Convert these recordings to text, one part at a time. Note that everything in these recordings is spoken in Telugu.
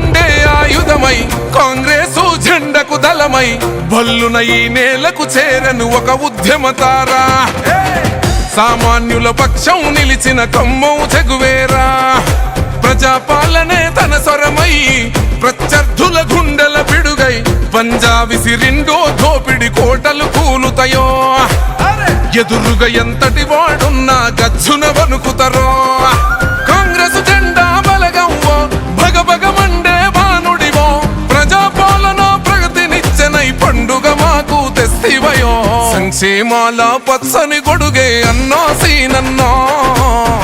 మండే ఆయుధమై కాంగ్రెసు జెండకు దళమై బల్లున ఈ నేలకు చేరను ఒక ఉద్యమతారా సామాన్యుల పక్షం నిలిచిన కమ్మౌ చెగువేరా ప్రజాపాలనే తన స్వరమై ప్రత్యర్థుల గుండెల పిడుగై పంజాబిసిరిండో దోపిడి కోటలు కూలుతాయో ఎదురుగా ఎంతటి వాడున్నా గచ్చున వణుకుతారో కాంగ్రెస్ జెండా బలగంవో భగభగ మండే బానుడివో ప్రజాపాలన ప్రగతినిచ్చనై పండుగ మాకు తెస్తివయో సంక్షేమాల పచ్చని గొడుగే అన్నో సీనన్నో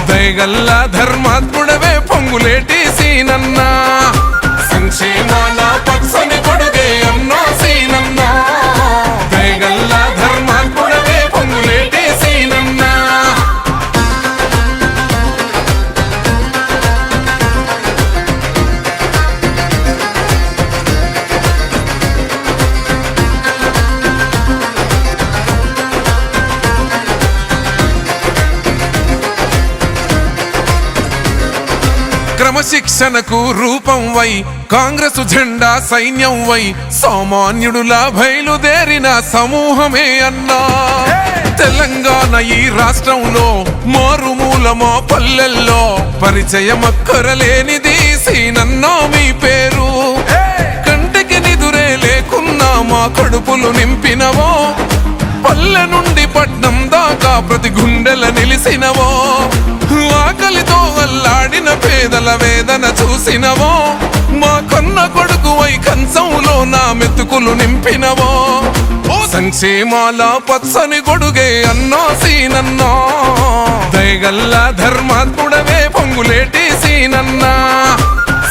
దయగల్ల ధర్మాత్ముడవే పొంగులేటి సీనన్నా సంక్షేమాల పచ్చని గొడుగే అన్నో సీనన్నా దయగల్ల ధర్మాత్ముడవే పొంగులేటి సీనన్నా క్రమశిక్షణకు రూపం వై కాంగ్రెసు జెండా సైన్యం వై సామాన్యుడులా బయలుదేరిన సమూహమే అన్నా తెలంగాణ ఈ రాష్ట్రంలో మారుమూలమో పల్లెల్లో పరిచయమక్కరలేనిది సీనన్నో మీ పేరు కంటికి నిదురే లేకున్నా మా కడుపులు నింపినవో పల్లె నుండి పట్నం దాకా ప్రతి గుండెల నిలిసినవో ఆకలితో అల్లాడిన పేదల వేదన చూసినవో మా కన్న కొడుకువై కంచంలో నా మెతుకులు నింపినవో సంక్షేమాల పచ్చని గొడుగే అన్నో సీనన్నో దయగల్ల ధర్మాత్ముడవే పొంగులేటి సీనన్నా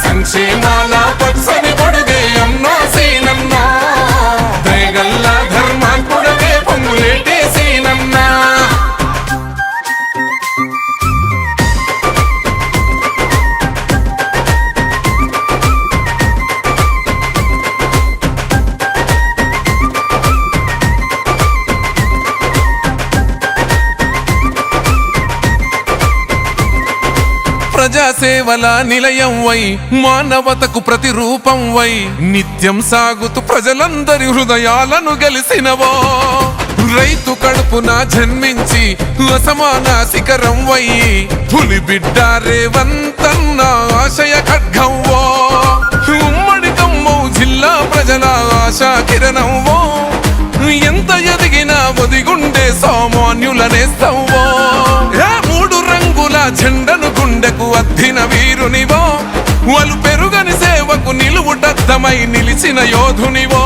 సంక్షేమాల పచ్చని గొడుగే అన్నో సీనన్నో దయగల్ల ధర్మాత్ముడవే పొంగులేటి సీనన్నా ప్రజాసేవల నిలయం వై మానవతకు ప్రతిరూపం వై నిత్యం సాగుతూ ప్రజలందరి హృదయాలను గెలిసినవో రైతు కడుపున జన్మించి అసమాన శిఖరం వై పులి బిడ్డ రేవంతన్న ఆశయ ఖడ్గంవో ఉమ్మడి ఖమ్మం జిల్లా ప్రజల ఆశా కిరణంవో ఎంత ఎదిగినా ఒదిగుండే సామాన్యులనేస్తవో మూడు రంగుల జెండను గుండెకు అద్దిన వీరునివో వాళ్ళు పెరుగని సేవకు నిలువుటద్దమై నిలిచిన యోధునివో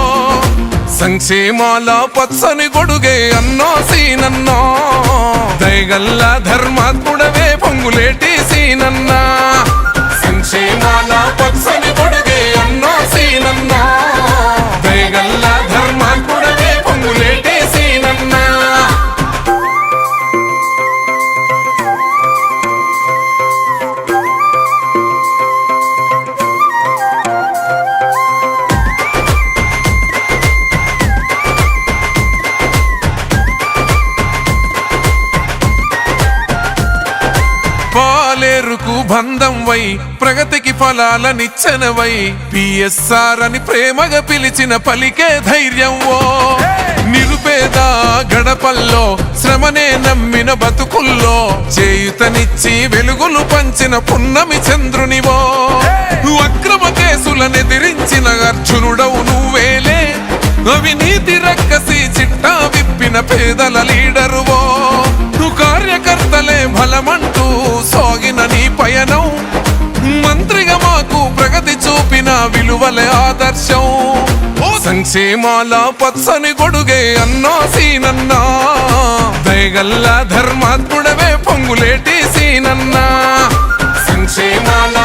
సంక్షేమాల పచ్చని గొడుగే అన్నో సీనన్నో దయగల్ల ధర్మాత్ముడవే పొంగులేటి సీనన్నా సంక్షేమాల పచ్చని గొడుగే అన్నో సీనన్నో దయగల్ల ధర్మాత్ముడవే పొంగులేటి సీనన్నా పాలేరుకు బంధం వై ప్రగతికి ఫలాల నిచ్చెనవై పిఎస్ఆర్ అని ప్రేమగా పిలిచిన పలికే ధైర్యంవో నిరుపేద గడపల్లో శ్రమనే నమ్మిన బతుకుల్లో చేయుతనిచ్చి వెలుగులు పంచిన పున్నమి చంద్రునివో అక్రమ కేసులనెదిరించిన అర్జునుడవు నువ్వేలే అవినీతి రక్కసి చిట్టా విప్పిన పేదల లీడరువో కార్యకర్తలే బలమంటూ సాగిన నీ పయనం మంత్రిగా మాకు ప్రగతి చూపిన విలువలే ఆదర్శం సంక్షేమాల పచ్చని గొడుగే అన్నో సీనన్నా దయగల్ల ధర్మాత్ముడవే పొంగులేటి సీనన్నా సంక్షేమాల